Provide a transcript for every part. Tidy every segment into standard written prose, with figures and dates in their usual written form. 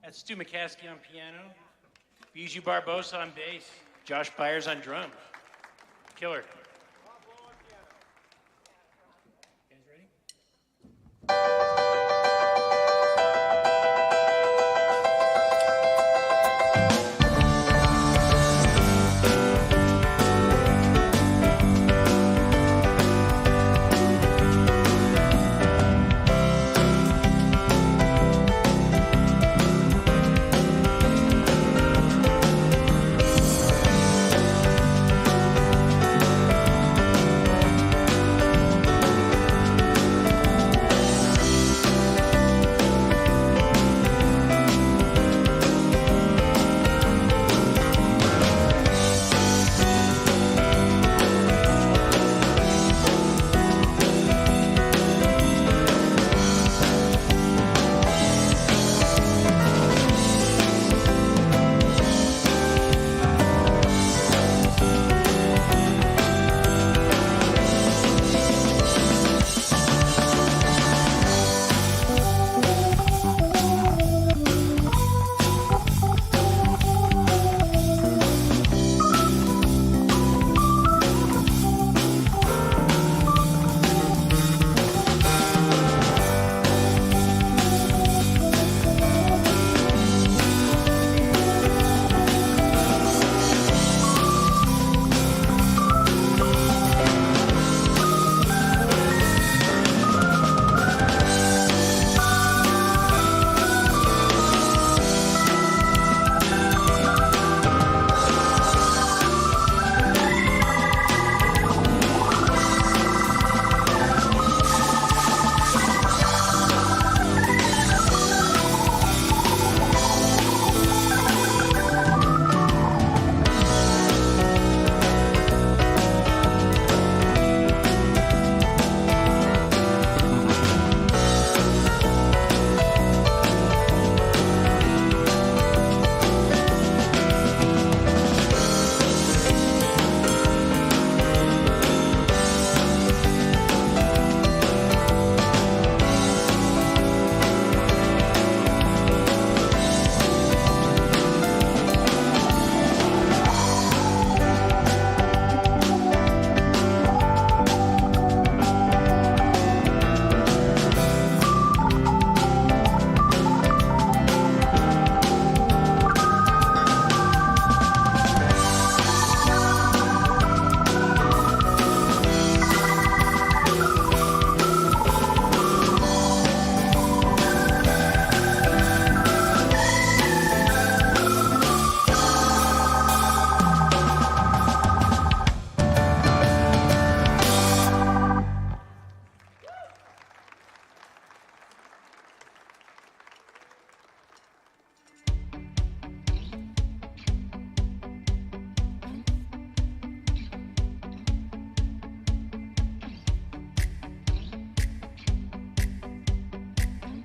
That's Stu McCaskey on piano, Bijou Barbosa on bass, Josh Byers on drums. Killer. You guys ready?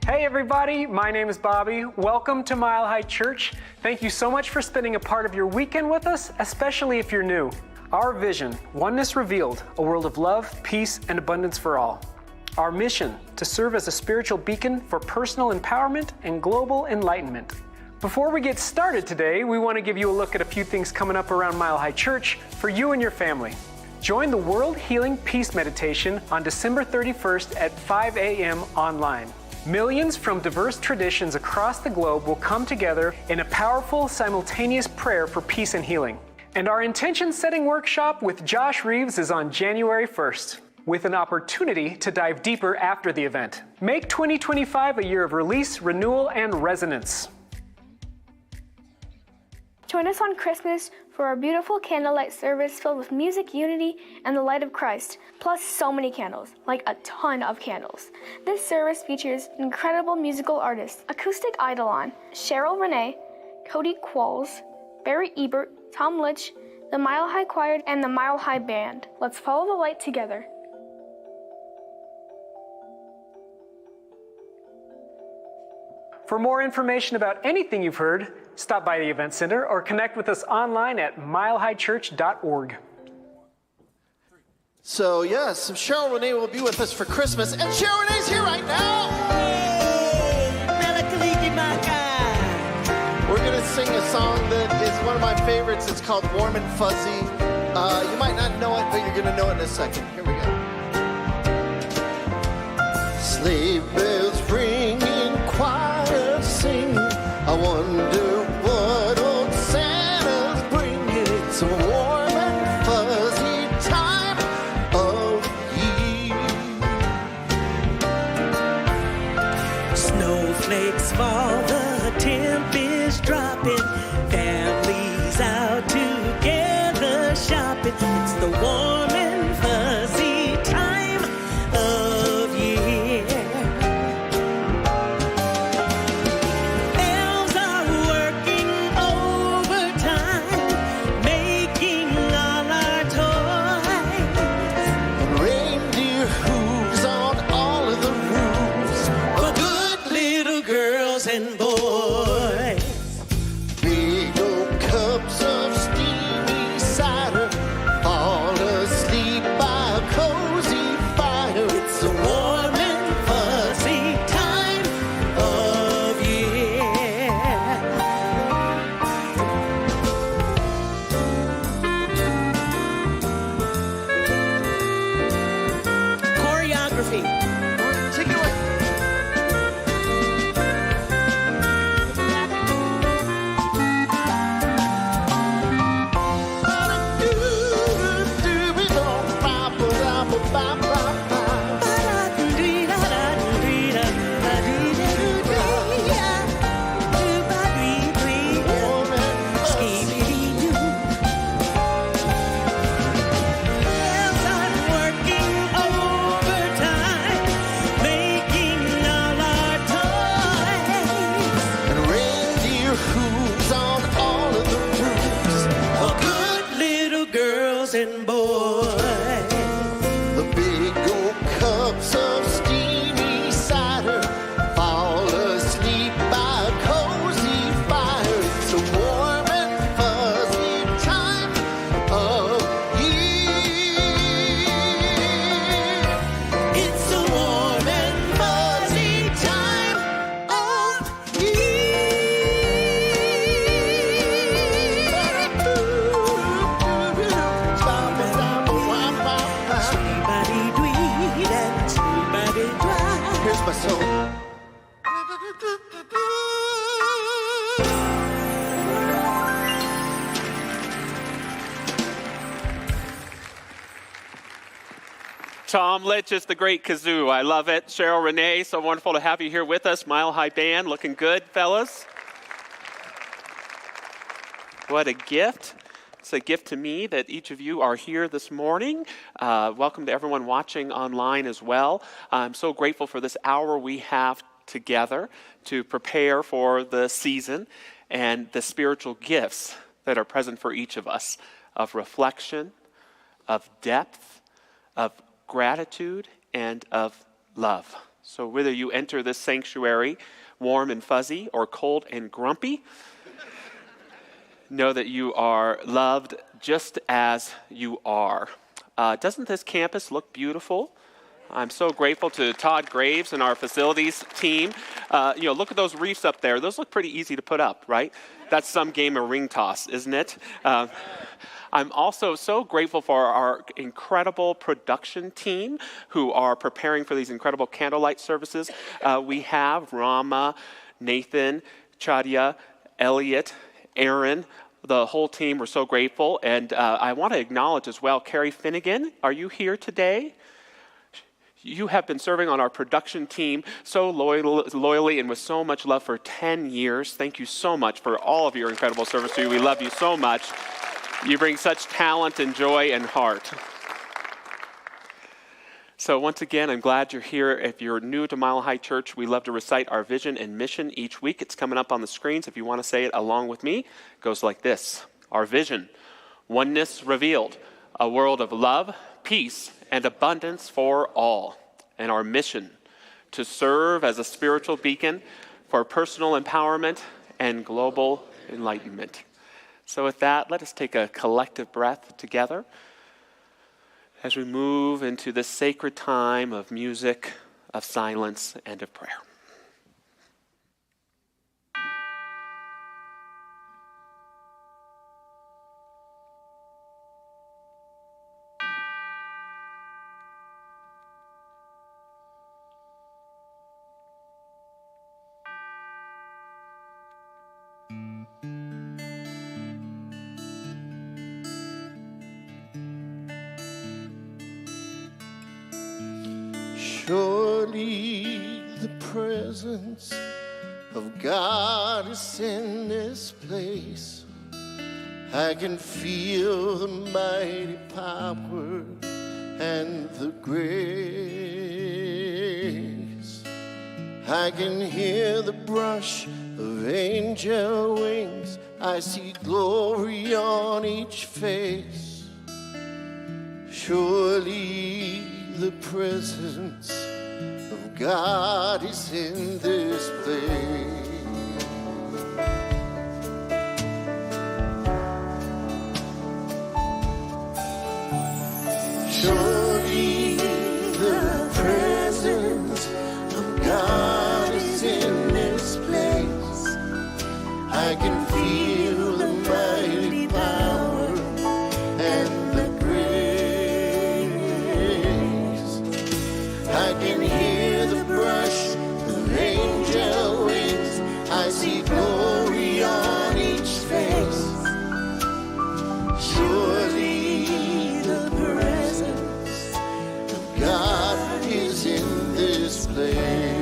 Hey everybody, my name is Bobby. Welcome to Mile High Church. Thank you so much for spending a part of your weekend with us, especially if you're new. Our vision, Oneness Revealed, a world of love, peace, and abundance for all. Our mission, to serve as a spiritual beacon for personal empowerment and global enlightenment. Before we get started today, we want to give you a look at a few things coming up around Mile High Church for you and your family. Join the World Healing Peace Meditation on December 31st at 5 a.m. online. Millions from diverse traditions across the globe will come together in a powerful, simultaneous prayer for peace and healing. And our intention setting workshop with Josh Reeves is on January 1st, with an opportunity to dive deeper after the event. Make 2025 a year of release, renewal, and resonance. Join us on Christmas for our beautiful candlelight service filled with music, unity, and the light of Christ, plus so many candles, like a ton of candles. This service features incredible musical artists, Acoustic Eidolon, Cheryl Renee, Cody Qualls, Barry Ebert, Tom Litch, the Mile High Choir, and the Mile High Band. Let's follow the light together. For more information about anything you've heard, stop by the Event Center or connect with us online at milehighchurch.org. So yes, Cheryl Renee will be with us for Christmas, and Cheryl Renee's here right now. We're going to sing a song that is one of my favorites. It's called Warm and Fuzzy. You might not know it, but you're going to know it in a second. Here we go. Sleigh bells ringing, choir singing. I wonder what old Santa's bringing. It's a warm and fuzzy time of year. Snowflakes fall, the temp is dropping. Families out together shopping. It's the warm and fuzzy time of year. Elves are working overtime, making all our toys. Reindeer hooves on all of the roofs. For good little girls and boys. Big old cups of steamy cider. Fall asleep by a cozy fire. It's a Warm and fuzzy time of year. Choreography. Take it away. And reindeer hooves on all of the roofs. Girls and boys. The big old cups of steamy cider. Fall asleep by a cozy fire. It's a warm and fuzzy time of year. It's a warm and fuzzy time of Here's my song. Tom Litch is the great kazoo. I love it. Cheryl Renee, so wonderful to have you here with us. Mile High Band, looking good, fellas. What a gift. It's a gift to me that each of you are here this morning. Welcome to everyone watching online as well. I'm so grateful for this hour we have together to prepare for the season and the spiritual gifts that are present for each of us of reflection, of depth, of gratitude, and of love. So whether you enter this sanctuary warm and fuzzy or cold and grumpy, know that you are loved just as you are. Doesn't this campus look beautiful? I'm so grateful to Todd Graves and our facilities team. Look at those reefs up there. Those look pretty easy to put up, right? That's some game of ring toss, isn't it? I'm also so grateful for our incredible production team who are preparing for these incredible candlelight services. We have Rama, Nathan, Chadia, Elliot, Aaron, the whole team. We're so grateful. And I want to acknowledge as well, Carrie Finnegan, are you here today? You have been serving on our production team so loyally and with so much love for 10 years. Thank you so much for all of your incredible service to you. We love you so much. You bring such talent and joy and heart. So once again, I'm glad you're here. If you're new to Mile High Church, we love to recite our vision and mission each week. It's coming up on the screens. If you want to say it along with me, it goes like this. Our vision, oneness revealed, a world of love, peace, and abundance for all. And our mission, to serve as a spiritual beacon for personal empowerment and global enlightenment. So with that, let us take a collective breath together as we move into this sacred time of music, of silence, and of prayer. Surely the presence of God is in this place. I can feel the mighty power and the grace. I can hear the brush of angel wings. I see glory on each face. Surely the presence of God is in this place. Surely the presence of God is in this place. I can feel the mighty power and the I can hear the brush of angel wings. I see glory on each face. Surely the presence of God is in this place.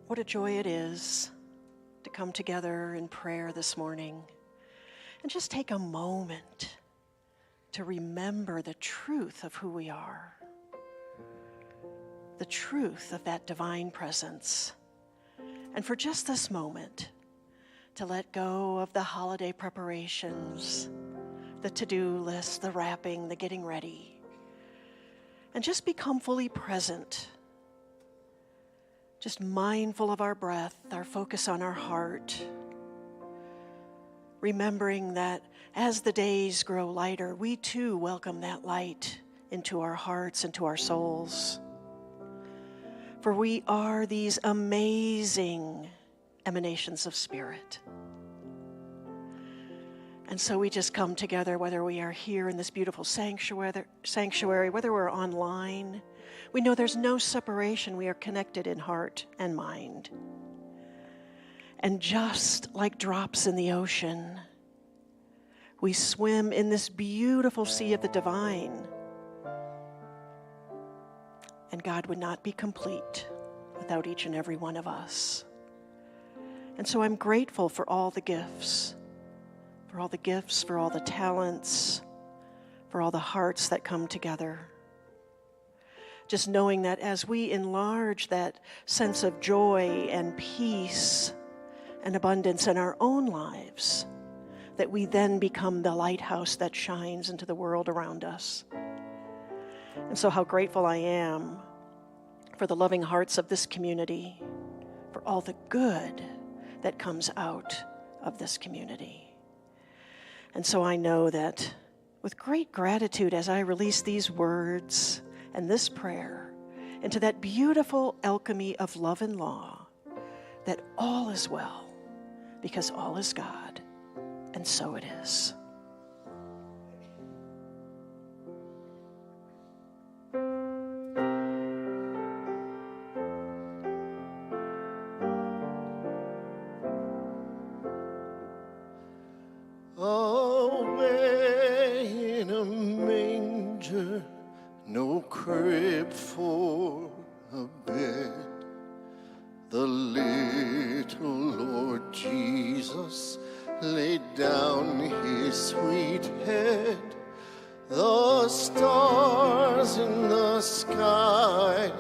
What a joy it is to come together in prayer this morning and just take a moment to remember the truth of who we are, the truth of that divine presence, and for just this moment to let go of the holiday preparations, the to-do list, the wrapping, the getting ready, and just become fully present. Just mindful of our breath, our focus on our heart, remembering that as the days grow lighter, we too welcome that light into our hearts, into our souls. For we are these amazing emanations of spirit. And so we just come together, whether we are here in this beautiful sanctuary, whether we're online. We know there's no separation. We are connected in heart and mind. And just like drops in the ocean, we swim in this beautiful sea of the divine. And God would not be complete without each and every one of us. And so I'm grateful for all the gifts, for all the talents, for all the hearts that come together. Just knowing that as we enlarge that sense of joy and peace and abundance in our own lives, that we then become the lighthouse that shines into the world around us. And so how grateful I am for the loving hearts of this community, for all the good that comes out of this community. And so I know that with great gratitude as I release these words and this prayer into that beautiful alchemy of love and law, that all is well, because all is God, and so it is. Away in a manger, no crib for a bed, the little Lord Jesus laid down his sweet head. The stars in the sky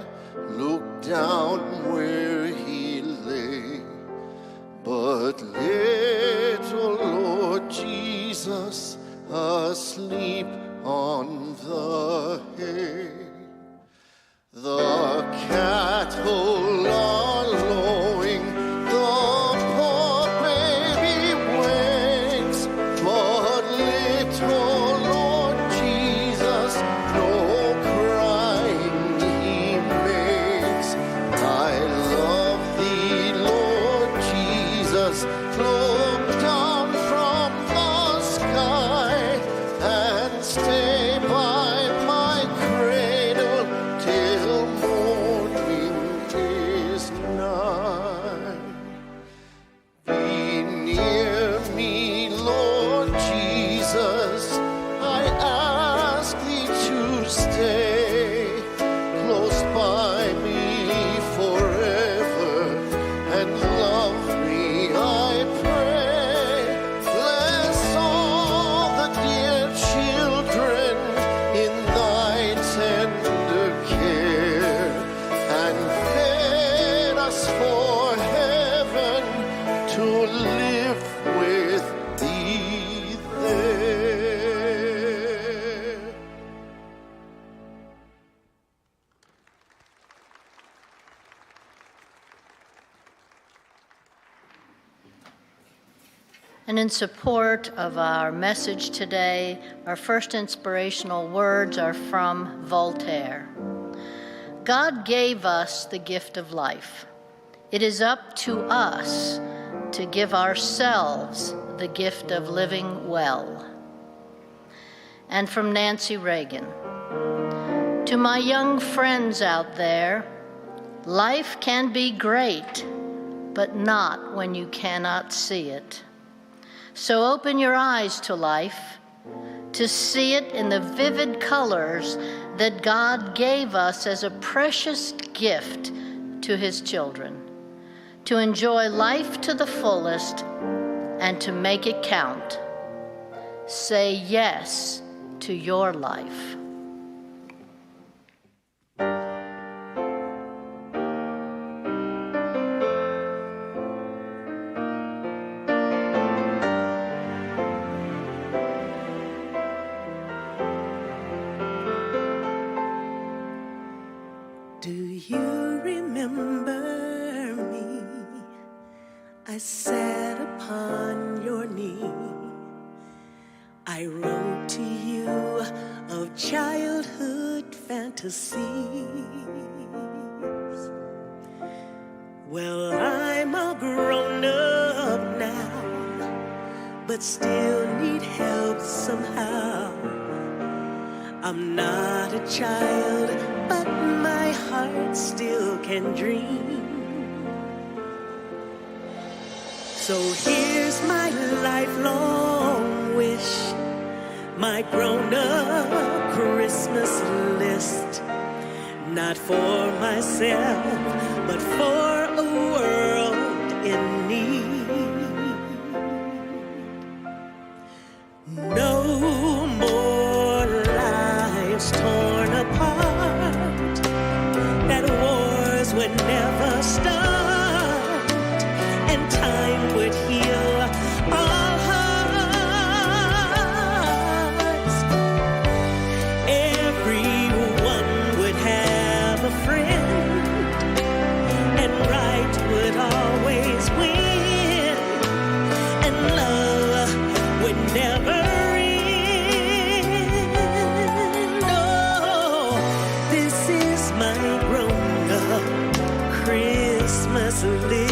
looked down where he lay, but little Lord Jesus asleep on the hay. The cattle are lowing, the poor baby wakes, but little Lord Jesus no crying he makes. I love thee, Lord Jesus, look down from the sky and stay by my cradle till morning is nigh. Be near me, Lord Jesus, I ask thee to stay close by me forever and love me, I pray. Bless all the dear children in thy tender care, and fit us for heaven to live with thee there. And in support of our message today, our first inspirational words are from Voltaire. God gave us the gift of life. It is up to us to give ourselves the gift of living well. And from Nancy Reagan. To my young friends out there, life can be great, but not when you cannot see it. So open your eyes to life, to see it in the vivid colors that God gave us as a precious gift to his children, to enjoy life to the fullest and to make it count. Say yes to your life. Do you remember me? I sat upon your knee. I wrote to you of childhood fantasies. Well, I'm all grown up now, but still need help somehow. I'm not a child, but my heart still can dream. So here's my lifelong wish, my grown-up Christmas list. Not for myself, but for a world in need. No more lives torn apart, that wars would never start, and time would heal all hearts. Everyone would have a friend, and right would always win, and love would never end. Oh, this is my grown-up Christmas list.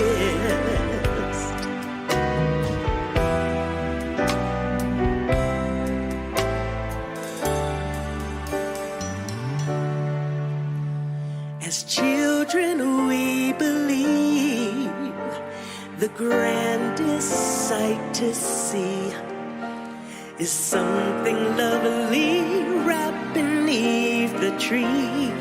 As children, we believe the grandest sight to see is something lovely wrapped beneath the tree.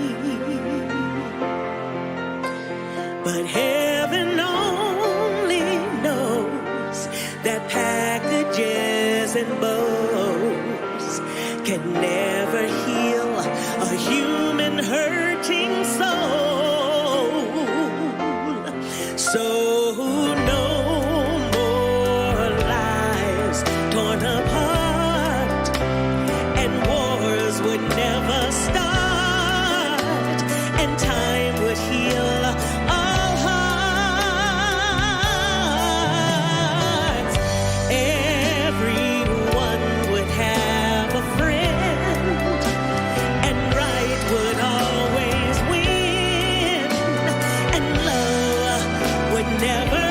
But heaven only knows that packages and bows can never heal a human hurting soul. So no more lives torn apart, and wars would never start, and time would heal all hearts. Everyone would have a friend, and right would always win, and love would never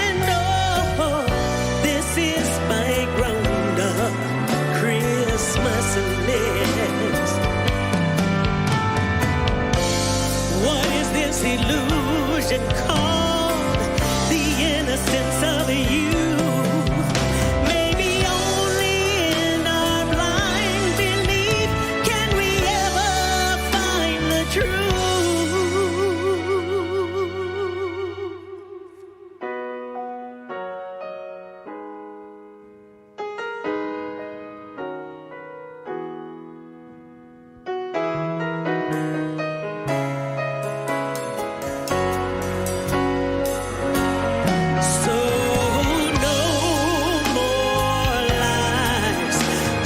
end. Oh, this is my grown-up Christmas list. What is this illusion called? The innocence of youth. Maybe only in our blind belief can we ever find the truth. So no more lives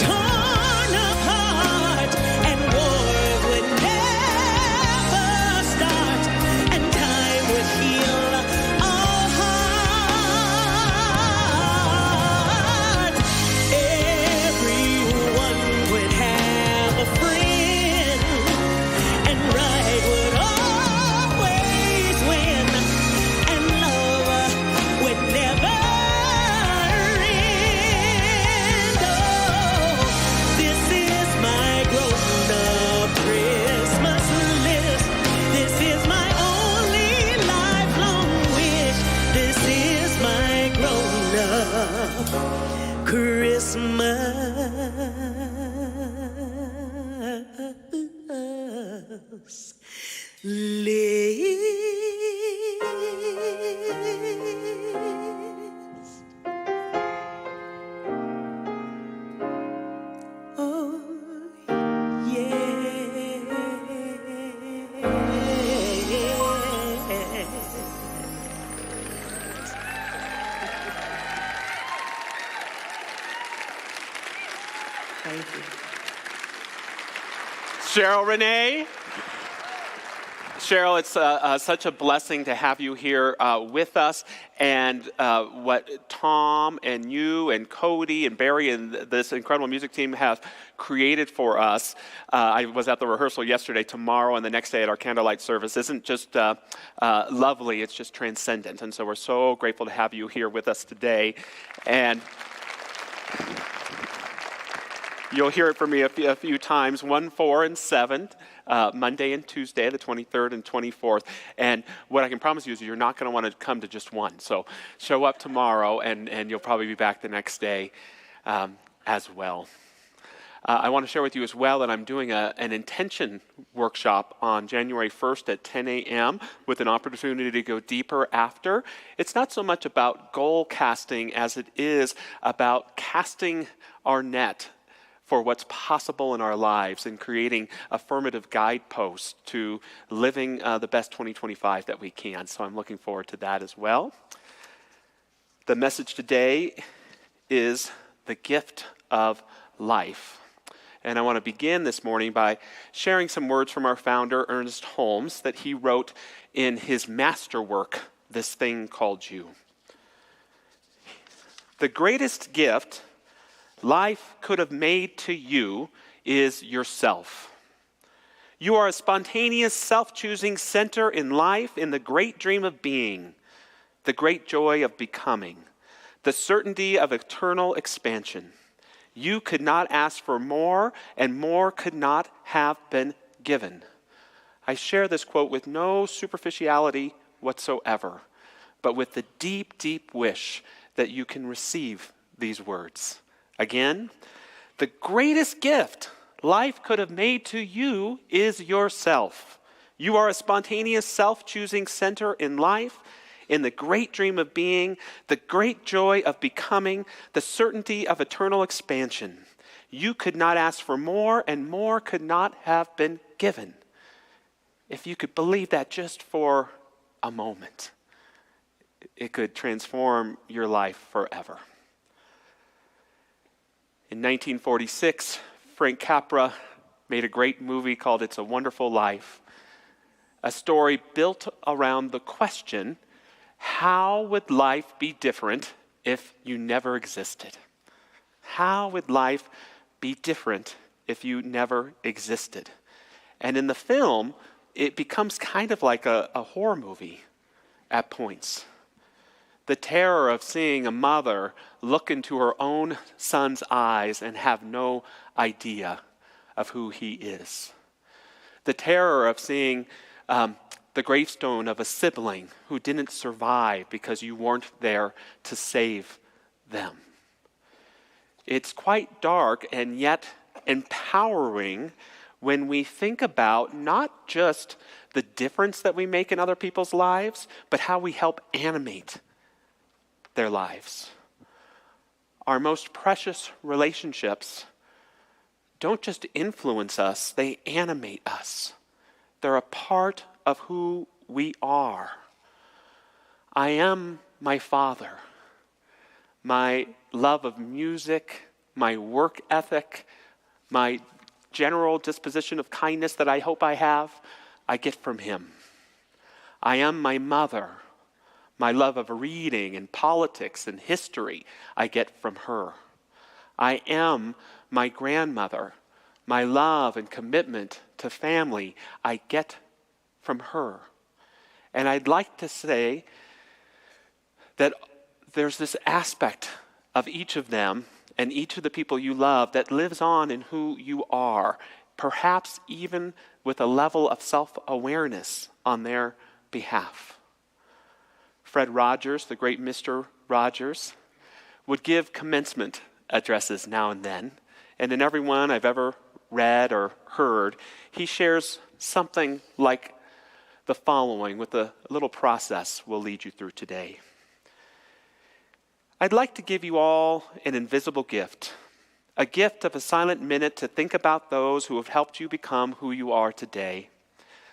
torn apart, and wars would never start, and time would heal all hearts. Everyone would have a friend, and right would always win, and love would never end. Oh, this is my grown-up Christmas list. This is my only lifelong wish. This is my grown-up Christmas list. Oh, Cheryl Renee. Cheryl, it's such a blessing to have you here with us. And what Tom and you and Cody and Barry and this incredible music team have created for us. I was at the rehearsal yesterday. Tomorrow and the next day at our candlelight service isn't just lovely, it's just transcendent. And so we're so grateful to have you here with us today. And you'll hear it from me a few times, 1, 4, and 7, Monday and Tuesday, the 23rd and 24th. And what I can promise you is you're not going to want to come to just one. So show up tomorrow, and you'll probably be back the next day as well. I want to share with you as well that I'm doing an intention workshop on January 1st at 10 a.m. with an opportunity to go deeper after. It's not so much about goal casting as it is about casting our net for what's possible in our lives and creating affirmative guideposts to living the best 2025 that we can. So I'm looking forward to that as well. The message today is the gift of life. And I want to begin this morning by sharing some words from our founder, Ernest Holmes, that he wrote in his masterwork, This Thing Called You. The greatest gift life could have made to you is yourself. You are a spontaneous, self-choosing center in life, in the great dream of being, the great joy of becoming, the certainty of eternal expansion. You could not ask for more, and more could not have been given. I share this quote with no superficiality whatsoever, but with the deep, deep wish that you can receive these words. Again, the greatest gift life could have made to you is yourself. You are a spontaneous, self-choosing center in life, in the great dream of being, the great joy of becoming, the certainty of eternal expansion. You could not ask for more, and more could not have been given. If you could believe that just for a moment, it could transform your life forever. In 1946, Frank Capra made a great movie called It's a Wonderful Life, a story built around the question, how would life be different if you never existed? How would life be different if you never existed? And in the film, it becomes kind of like a horror movie at points. The terror of seeing a mother look into her own son's eyes and have no idea of who he is. The terror of seeing the gravestone of a sibling who didn't survive because you weren't there to save them. It's quite dark and yet empowering when we think about not just the difference that we make in other people's lives, but how we help animate their lives. Our most precious relationships don't just influence us, they animate us. They're a part of who we are. I am my father. My love of music, my work ethic, my general disposition of kindness that I hope I have, I get from him. I am my mother. My love of reading and politics and history, I get from her. I am my grandmother. My love and commitment to family, I get from her. And I'd like to say that there's this aspect of each of them and each of the people you love that lives on in who you are, perhaps even with a level of self-awareness on their behalf. Fred Rogers, the great Mr. Rogers, would give commencement addresses now and then. And in every one I've ever read or heard, he shares something like the following with a little process we'll lead you through today. I'd like to give you all an invisible gift, a gift of a silent minute to think about those who have helped you become who you are today.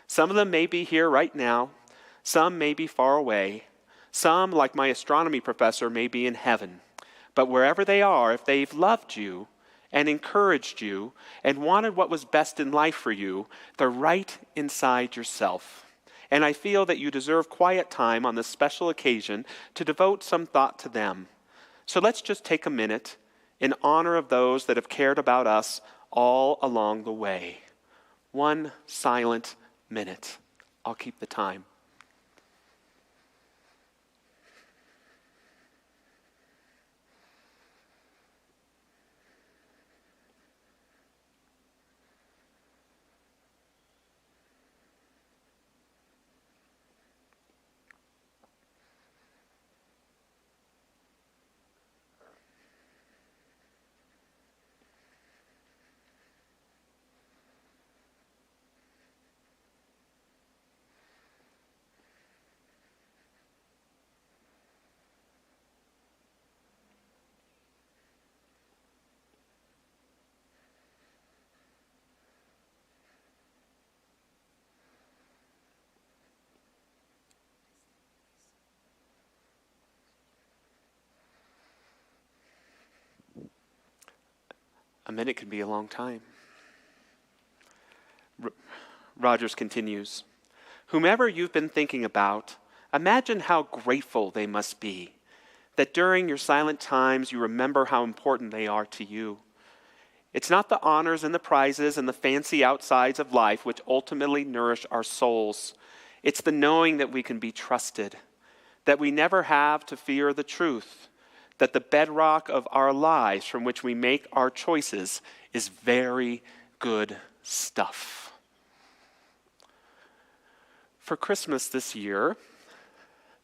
Some of them may be here right now. Some may be far away. Some, like my astronomy professor, may be in heaven. But wherever they are, if they've loved you and encouraged you and wanted what was best in life for you, they're right inside yourself. and I feel that you deserve quiet time on this special occasion to devote some thought to them. So let's just take a minute in honor of those that have cared about us all along the way. 1 silent minute. I'll keep the time. A minute can be a long time. Rogers continues, whomever you've been thinking about, imagine how grateful they must be that during your silent times you remember how important they are to you. It's not the honors and the prizes and the fancy outsides of life which ultimately nourish our souls. It's the knowing that we can be trusted, that we never have to fear the truth, that the bedrock of our lives from which we make our choices is very good stuff. For Christmas this year,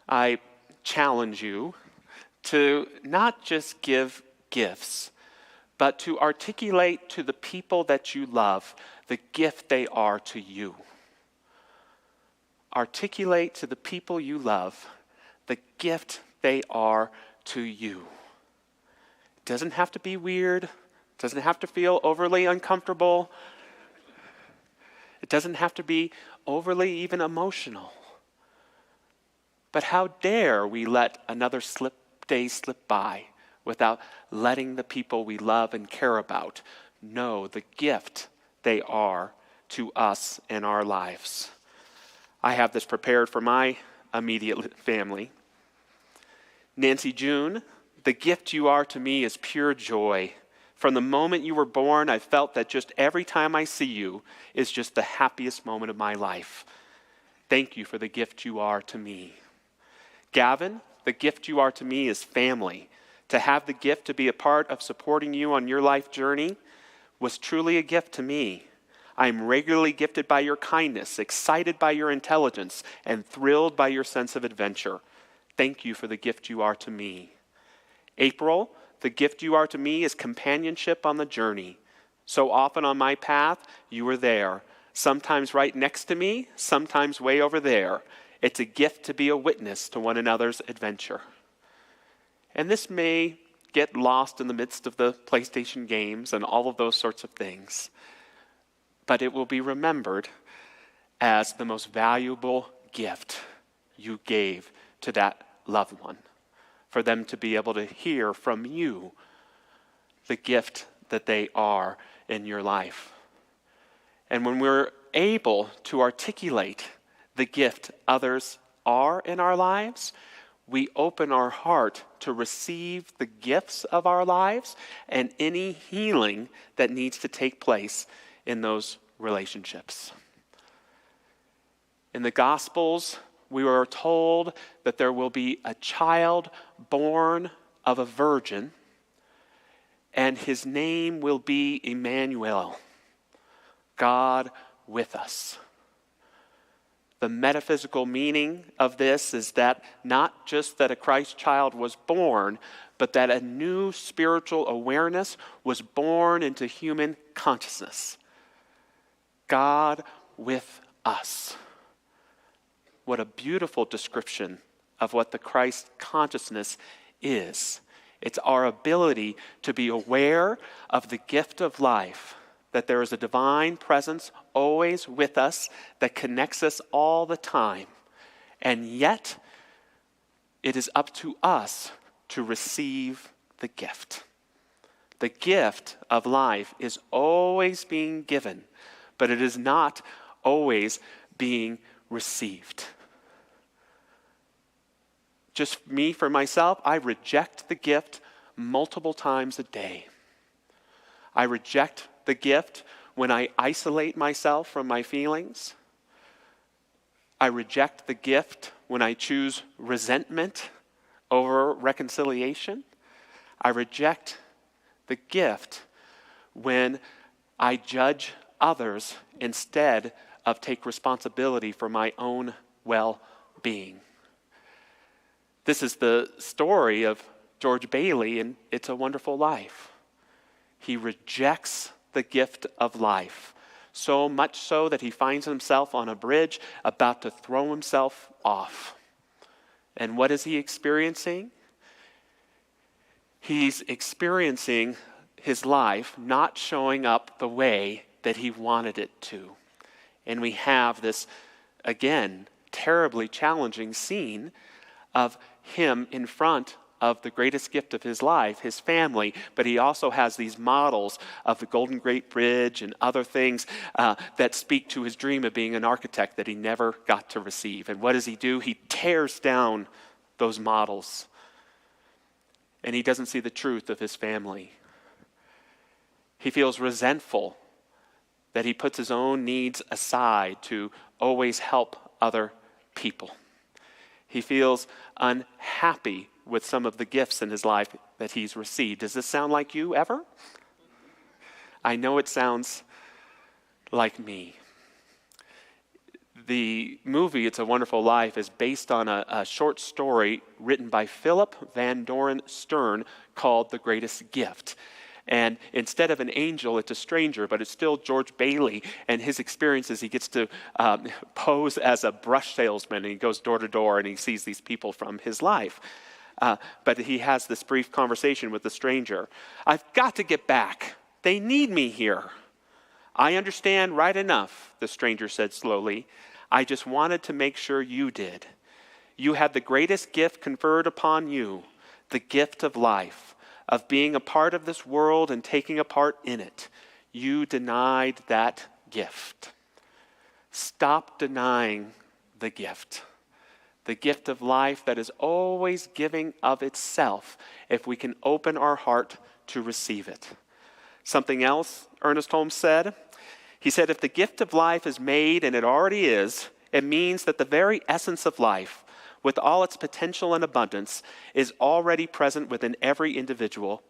I challenge you to not just give gifts, but to articulate to the people that you love the gift they are to you. Articulate to the people you love the gift they are to you. It doesn't have to be weird. It doesn't have to feel overly uncomfortable. It doesn't have to be overly even emotional. But how dare we let another day slip by without letting the people we love and care about know the gift they are to us in our lives. I have this prepared for my immediate family. Nancy June, the gift you are to me is pure joy. From the moment you were born, I felt that just every time I see you is just the happiest moment of my life. Thank you for the gift you are to me. Gavin, the gift you are to me is family. To have the gift to be a part of supporting you on your life journey was truly a gift to me. I am regularly gifted by your kindness, excited by your intelligence, and thrilled by your sense of adventure. Thank you for the gift you are to me. April, the gift you are to me is companionship on the journey. So often on my path, you were there, sometimes right next to me, sometimes way over there. It's a gift to be a witness to one another's adventure. And this may get lost in the midst of the PlayStation games and all of those sorts of things, but it will be remembered as the most valuable gift you gave to that loved one, for them to be able to hear from you the gift that they are in your life. And when we're able to articulate the gift others are in our lives, we open our heart to receive the gifts of our lives and any healing that needs to take place in those relationships. In the Gospels, we were told that there will be a child born of a virgin, and his name will be Emmanuel, God with us. The metaphysical meaning of this is that not just that a Christ child was born, but that a new spiritual awareness was born into human consciousness. God with us. What a beautiful description of what the Christ consciousness is. It's our ability to be aware of the gift of life, that there is a divine presence always with us that connects us all the time. And yet, it is up to us to receive the gift. The gift of life is always being given, but it is not always being received. Just me, for myself, I reject the gift multiple times a day. I reject the gift when I isolate myself from my feelings. I reject the gift when I choose resentment over reconciliation. I reject the gift when I judge others instead of take responsibility for my own well-being. This is the story of George Bailey in It's a Wonderful Life. He rejects the gift of life, so much so that he finds himself on a bridge about to throw himself off. And what is he experiencing? He's experiencing his life not showing up the way that he wanted it to. And we have this, again, terribly challenging scene of him in front of the greatest gift of his life, his family, but he also has these models of the Golden Gate Bridge and other things that speak to his dream of being an architect that he never got to receive. And what does he do? He tears down those models, and he doesn't see the truth of his family. He feels resentful that he puts his own needs aside to always help other people. He feels unhappy with some of the gifts in his life that he's received. Does this sound like you ever? I know it sounds like me. The movie It's a Wonderful Life is based on a short story written by Philip Van Doren Stern called The Greatest Gift. And instead of an angel, it's a stranger, but it's still George Bailey and his experiences. He gets to pose as a brush salesman, and he goes door to door, and he sees these people from his life. But he has this brief conversation with the stranger. I've got to get back. They need me here. I understand right enough, the stranger said slowly. I just wanted to make sure you did. You had the greatest gift conferred upon you, the gift of life, of being a part of this world and taking a part in it. You denied that gift. Stop denying the gift of life that is always giving of itself if we can open our heart to receive it. Something else Ernest Holmes said, he said, if the gift of life is made, and it already is, it means that the very essence of life, with all its potential and abundance, is already present within every individual,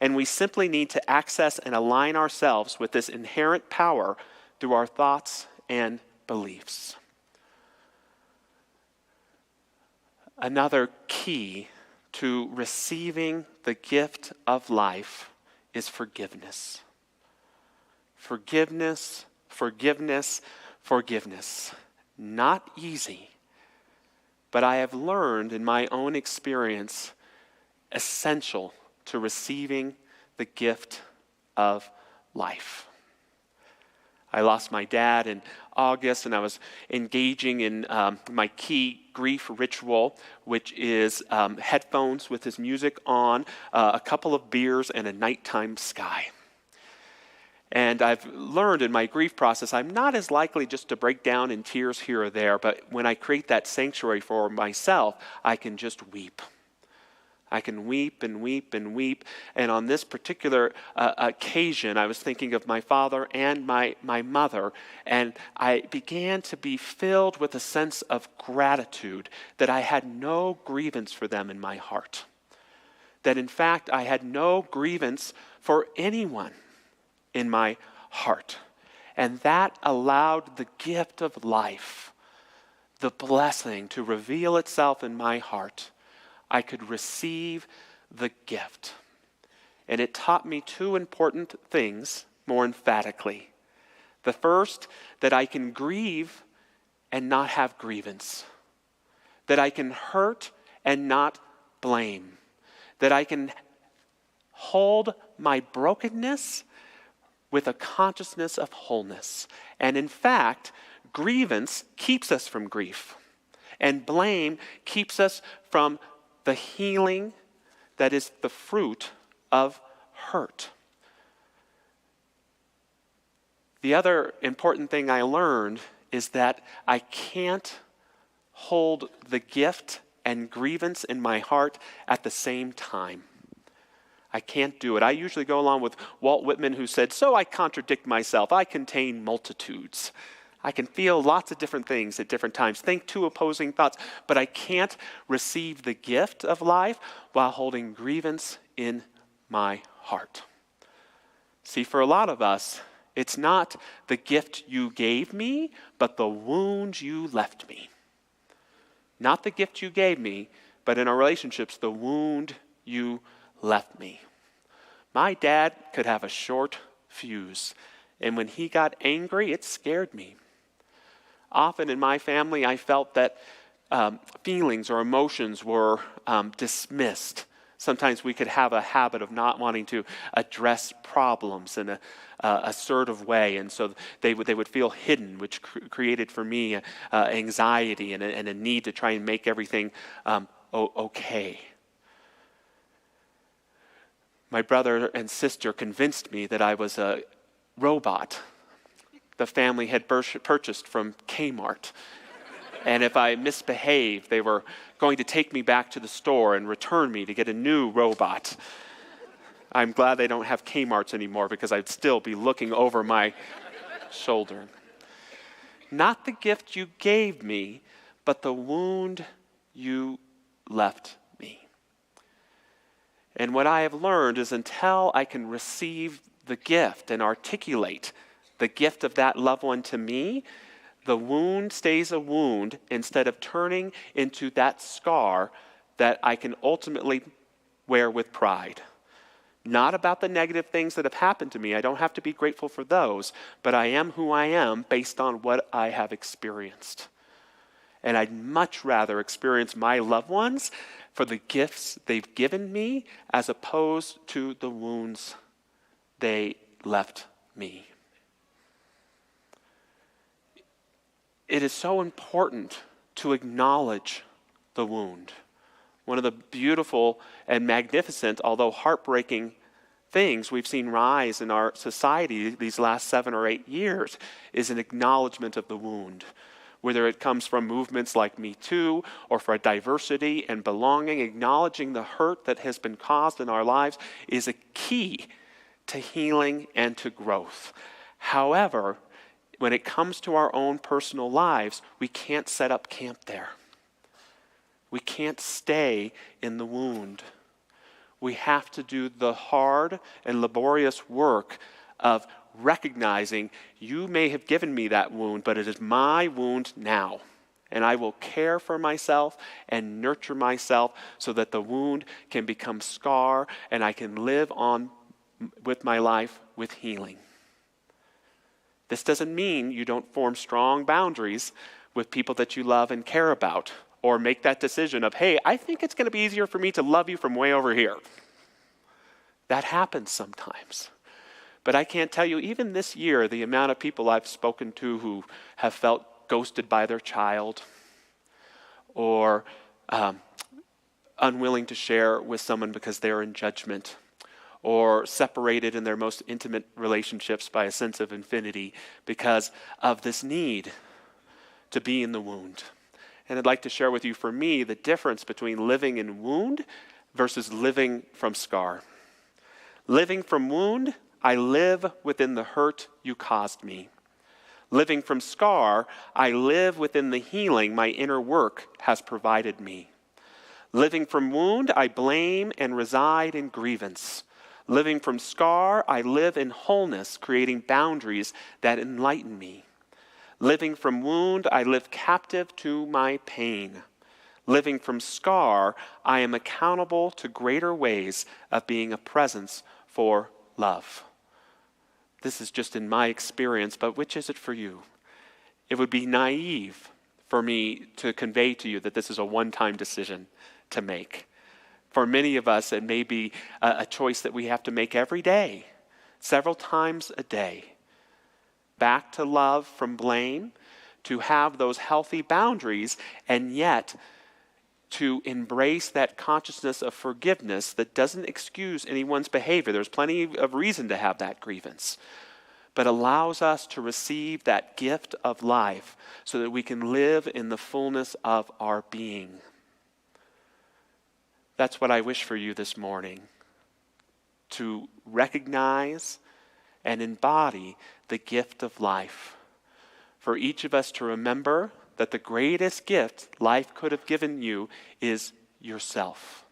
and we simply need to access and align ourselves with this inherent power through our thoughts and beliefs. Another key to receiving the gift of life is forgiveness. Forgiveness, forgiveness, forgiveness. Not easy, but I have learned in my own experience, essential to receiving the gift of life. I lost my dad in August, and I was engaging in my key grief ritual, which is headphones with his music on, a couple of beers, and a nighttime sky. And I've learned in my grief process, I'm not as likely just to break down in tears here or there, but when I create that sanctuary for myself, I can just weep. I can weep and weep and weep. And on this particular occasion, I was thinking of my father and my mother, and I began to be filled with a sense of gratitude that I had no grievance for them in my heart. That in fact, I had no grievance for anyone in my heart. And that allowed the gift of life, the blessing, to reveal itself in my heart. I could receive the gift. And it taught me two important things more emphatically. The first, that I can grieve and not have grievance. That I can hurt and not blame. That I can hold my brokenness with a consciousness of wholeness. And in fact, grievance keeps us from grief. And blame keeps us from the healing that is the fruit of hurt. The other important thing I learned is that I can't hold the gift and grievance in my heart at the same time. I can't do it. I usually go along with Walt Whitman, who said, "So I contradict myself. I contain multitudes." I can feel lots of different things at different times, think two opposing thoughts, but I can't receive the gift of life while holding grievance in my heart. See, for a lot of us, it's not the gift you gave me, but the wound you left me. Not the gift you gave me, but in our relationships, the wound you left me. My dad could have a short fuse, and when he got angry, it scared me. Often in my family, I felt that feelings or emotions were dismissed. Sometimes we could have a habit of not wanting to address problems in an assertive way, and so they would feel hidden, which created for me anxiety and a need to try and make everything okay. My brother and sister convinced me that I was a robot the family had purchased from Kmart. And if I misbehaved, they were going to take me back to the store and return me to get a new robot. I'm glad they don't have Kmarts anymore, because I'd still be looking over my shoulder. Not the gift you gave me, but the wound you left me. And what I have learned is, until I can receive the gift and articulate the gift of that loved one to me, the wound stays a wound instead of turning into that scar that I can ultimately wear with pride. Not about the negative things that have happened to me. I don't have to be grateful for those, but I am who I am based on what I have experienced. And I'd much rather experience my loved ones for the gifts they've given me as opposed to the wounds they left me. It is so important to acknowledge the wound. One of the beautiful and magnificent, although heartbreaking things we've seen rise in our society these last 7 or 8 years is an acknowledgement of the wound. Whether it comes from movements like Me Too or for diversity and belonging, acknowledging the hurt that has been caused in our lives is a key to healing and to growth. However, when it comes to our own personal lives, we can't set up camp there. We can't stay in the wound. We have to do the hard and laborious work of recognizing, you may have given me that wound, but it is my wound now. And I will care for myself and nurture myself so that the wound can become scar and I can live on with my life with healing. This doesn't mean you don't form strong boundaries with people that you love and care about, or make that decision of, hey, I think it's going to be easier for me to love you from way over here. That happens sometimes. But I can't tell you, even this year, the amount of people I've spoken to who have felt ghosted by their child, or unwilling to share with someone because they're in judgment, or separated in their most intimate relationships by a sense of infinity because of this need to be in the wound. And I'd like to share with you, for me, the difference between living in wound versus living from scar. Living from wound, I live within the hurt you caused me. Living from scar, I live within the healing my inner work has provided me. Living from wound, I blame and reside in grievance. Living from scar, I live in wholeness, creating boundaries that enlighten me. Living from wound, I live captive to my pain. Living from scar, I am accountable to greater ways of being a presence for love. This is just in my experience, but which is it for you? It would be naive for me to convey to you that this is a one-time decision to make. For many of us, it may be a choice that we have to make every day, several times a day. Back to love from blame, to have those healthy boundaries, and yet to embrace that consciousness of forgiveness that doesn't excuse anyone's behavior. There's plenty of reason to have that grievance. but allows us to receive that gift of life so that we can live in the fullness of our being. That's what I wish for you this morning, to recognize and embody the gift of life. For each of us to remember that the greatest gift life could have given you is yourself.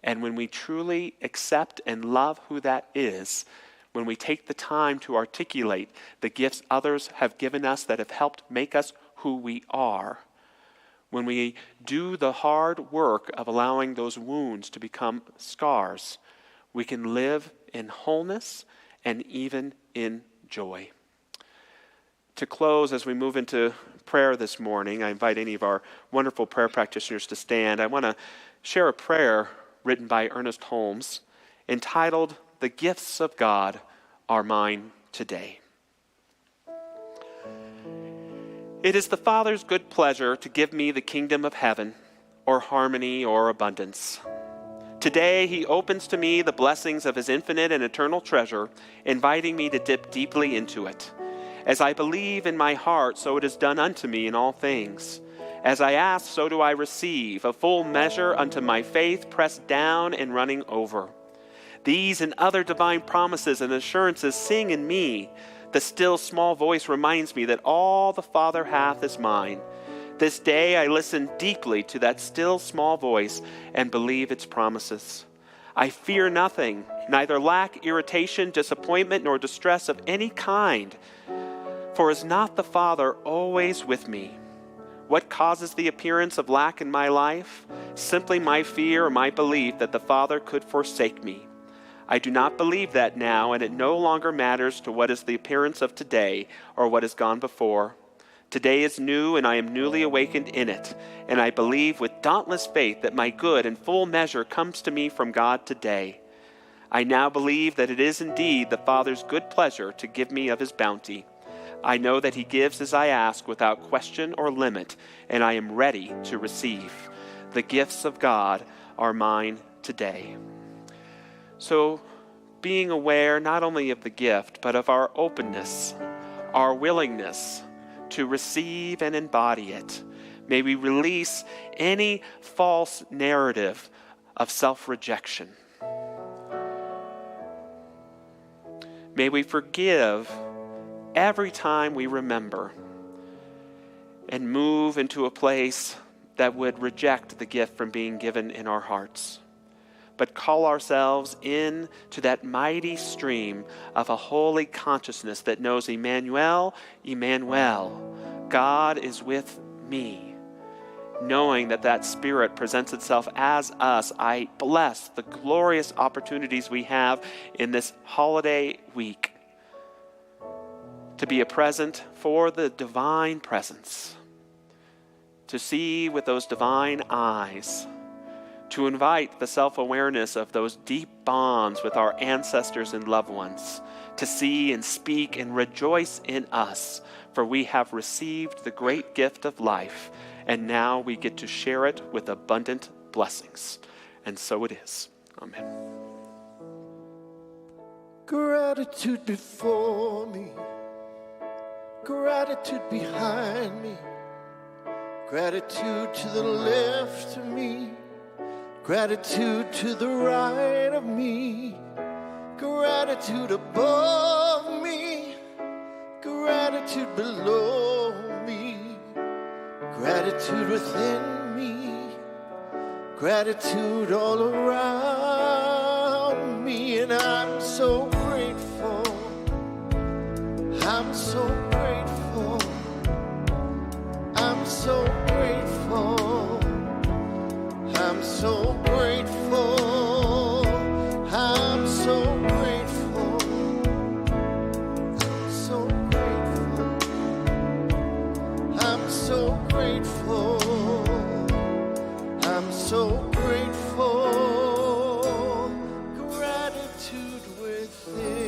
And when we truly accept and love who that is, when we take the time to articulate the gifts others have given us that have helped make us who we are, when we do the hard work of allowing those wounds to become scars, we can live in wholeness and even in joy. To close, as we move into prayer this morning, I invite any of our wonderful prayer practitioners to stand. I want to share a prayer written by Ernest Holmes entitled, "The Gifts of God Are Mine Today." It is the Father's good pleasure to give me the kingdom of heaven, or harmony, or abundance. Today he opens to me the blessings of his infinite and eternal treasure, inviting me to dip deeply into it. As I believe in my heart, so it is done unto me in all things. As I ask, so do I receive, a full measure unto my faith, pressed down and running over. These and other divine promises and assurances sing in me. The still small voice reminds me that all the Father hath is mine. This day I listen deeply to that still small voice and believe its promises. I fear nothing, neither lack, irritation, disappointment, nor distress of any kind. For is not the Father always with me? What causes the appearance of lack in my life? Simply my fear or my belief that the Father could forsake me. I do not believe that now, and it no longer matters to what is the appearance of today or what has gone before. Today is new, and I am newly awakened in it, and I believe with dauntless faith that my good and full measure comes to me from God today. I now believe that it is indeed the Father's good pleasure to give me of his bounty. I know that he gives as I ask without question or limit, and I am ready to receive. The gifts of God are mine today. So, being aware not only of the gift, but of our openness, our willingness to receive and embody it, may we release any false narrative of self-rejection. May we forgive every time we remember and move into a place that would reject the gift from being given in our hearts, but call ourselves in to that mighty stream of a holy consciousness that knows Emmanuel, Emmanuel, God is with me. Knowing that that Spirit presents itself as us, I bless the glorious opportunities we have in this holiday week to be a present for the divine presence, to see with those divine eyes, to invite the self-awareness of those deep bonds with our ancestors and loved ones, to see and speak and rejoice in us, for we have received the great gift of life, and now we get to share it with abundant blessings. And so it is. Amen. Gratitude before me, gratitude behind me, gratitude to the left of me, gratitude to the right of me, gratitude above me, gratitude below me, gratitude within me, gratitude all around me. And I'm so grateful, I'm so grateful, I'm so grateful, I'm so grateful, I'm so grateful, I'm so grateful, I'm so grateful, I'm so grateful. Gratitude within.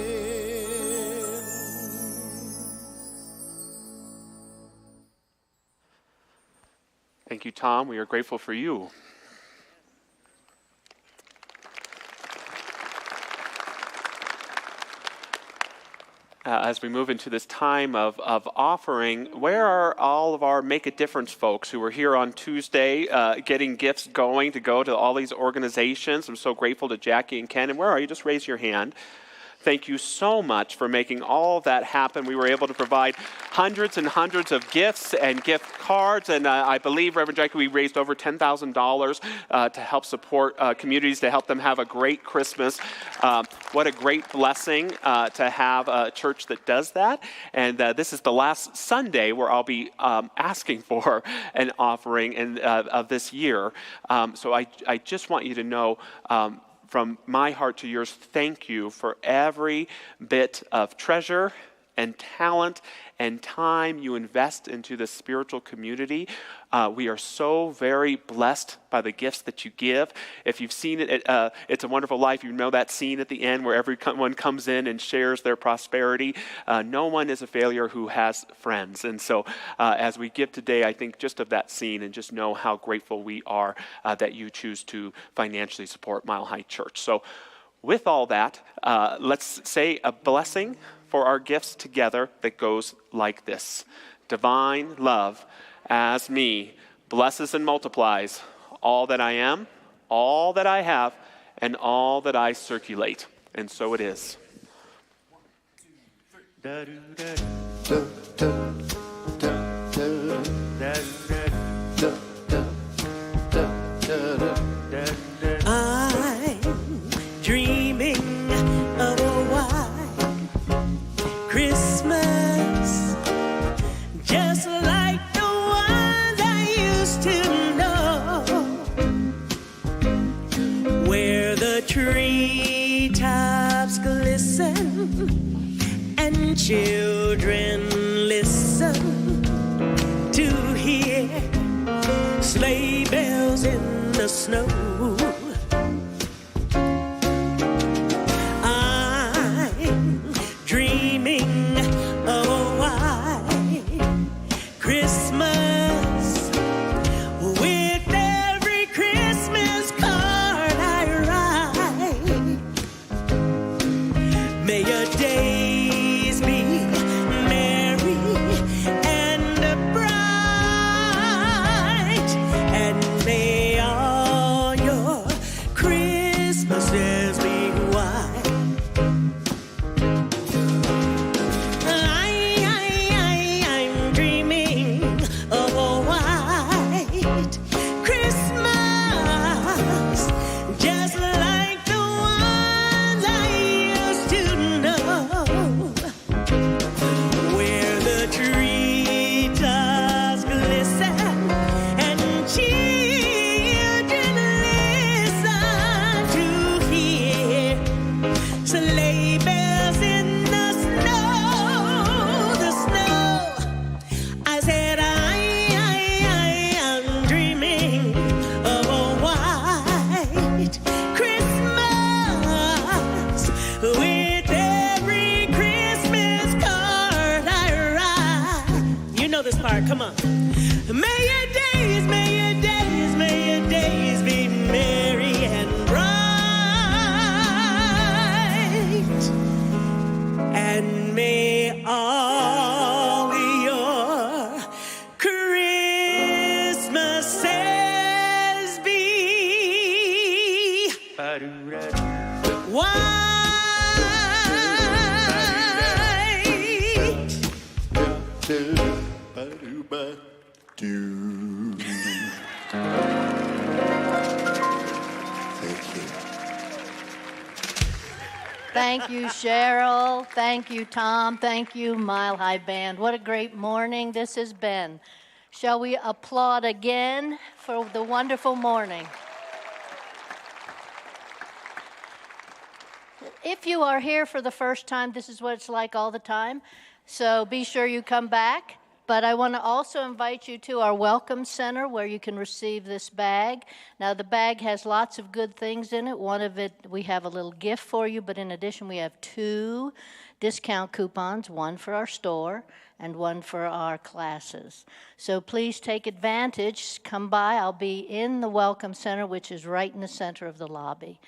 Thank you, Tom. We are grateful for you. as we move into this time of offering, where are all of our Make a Difference folks who were here on Tuesday getting gifts going to go to all these organizations? I'm so grateful to Jackie and Ken. And where are you? Just raise your hand. Thank you so much for making all of that happen. We were able to provide hundreds and hundreds of gifts and gift cards, and I believe, Reverend Jackie, we raised over $10,000 to help support communities, to help them have a great Christmas. What a great blessing to have a church that does that. And this is the last Sunday where I'll be asking for an offering of this year. So I just want you to know, from my heart to yours, thank you for every bit of treasure and talent and time you invest into the spiritual community. We are so very blessed by the gifts that you give. If you've seen it, It's a Wonderful Life, you know that scene at the end where everyone comes in and shares their prosperity. No one is a failure who has friends. And so as we give today, I think just of that scene, and just know how grateful we are that you choose to financially support Mile High Church. So with all that, let's say a blessing for our gifts together that goes like this. Divine love as me blesses and multiplies all that I am, all that I have, and all that I circulate. And so it is. I'm dreaming of a white Christmas, just like the ones I used to know, where the treetops glisten and children listen to hear sleigh bells in the snow. I'm dreaming of a white Christmas, with every Christmas card I write. May your days be merry and bright, and may all your Christmases be white. I'm dreaming of a white Christmas, just like the ones I used to know, where the treetops glisten and children listen to hear sleigh bells in the snow, the snow. I said I'm dreaming of a white Christmas, with every Christmas card I write. You know this part, come on. May your days, may your days, may your days be merry and bright, and may all your Christmases be white. Thank you. Thank you, Cheryl. Thank you, Tom. Thank you, Mile High Band. What a great morning this has been. Shall we applaud again for the wonderful morning? If you are here for the first time, this is what it's like all the time. So be sure you come back. But I want to also invite you to our Welcome Center where you can receive this bag. Now, the bag has lots of good things in it. One of it, we have a little gift for you, but in addition, we have 2 discount coupons, one for our store and one for our classes. So please take advantage. Come by. I'll be in the Welcome Center, which is right in the center of the lobby.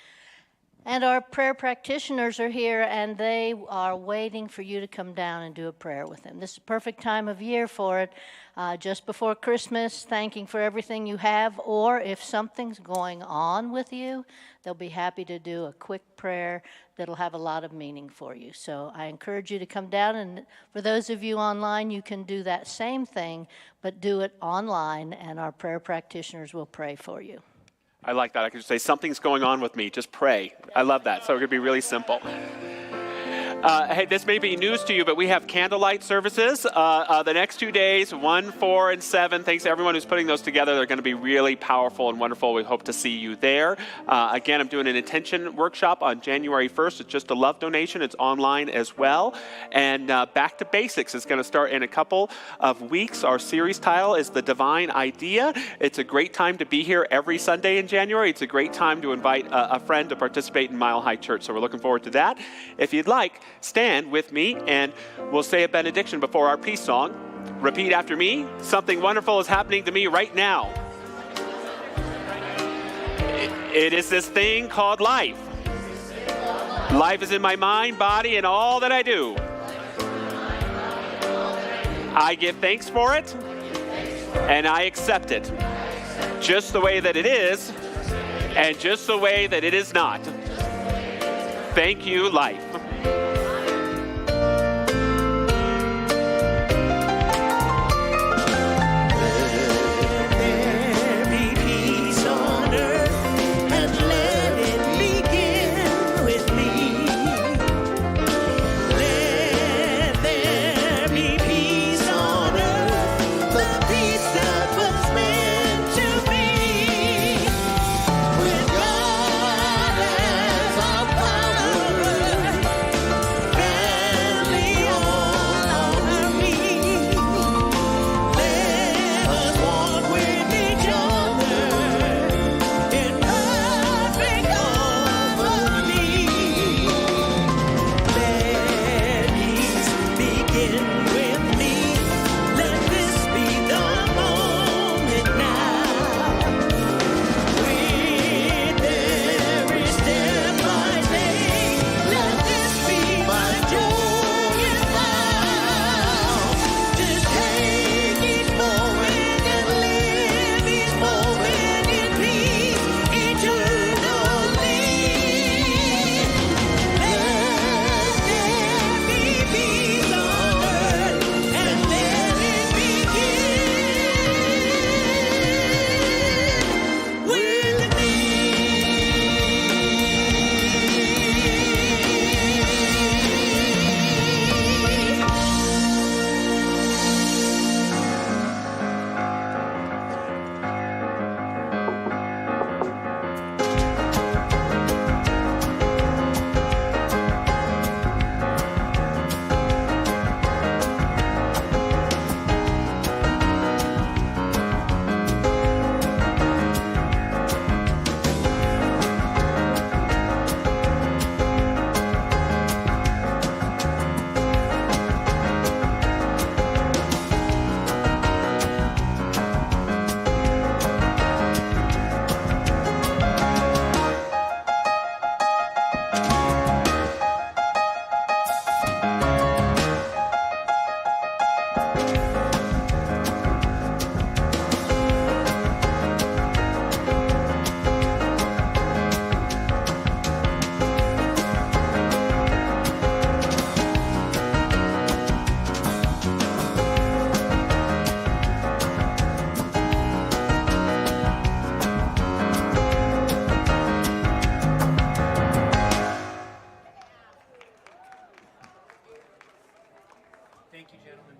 And our prayer practitioners are here, and they are waiting for you to come down and do a prayer with them. This is a perfect time of year for it, just before Christmas, thanking for everything you have, or if something's going on with you, they'll be happy to do a quick prayer that'll have a lot of meaning for you. So I encourage you to come down, and for those of you online, you can do that same thing, but do it online, and our prayer practitioners will pray for you. I like that. I could just say, something's going on with me. Just pray. I love that. So it could be really simple. Hey, this may be news to you, but we have candlelight services the next 2 days, 1, 4, and 7. Thanks to everyone who's putting those together. They're going to be really powerful and wonderful. We hope to see you there. Again, I'm doing an intention workshop on January 1st. It's just a love donation. It's online as well. And Back to Basics is going to start in a couple of weeks. Our series title is The Divine Idea. It's a great time to be here every Sunday in January. It's a great time to invite a friend to participate in Mile High Church. So we're looking forward to that. If you'd like, stand with me and we'll say a benediction before our peace song. Repeat after me. Something wonderful is happening to me right now. It is this thing called life. Life is in my mind, body, and all that I do. I give thanks for it, and I accept it. Just the way that it is, and just the way that it is not. Thank you, life. Thank you, gentlemen.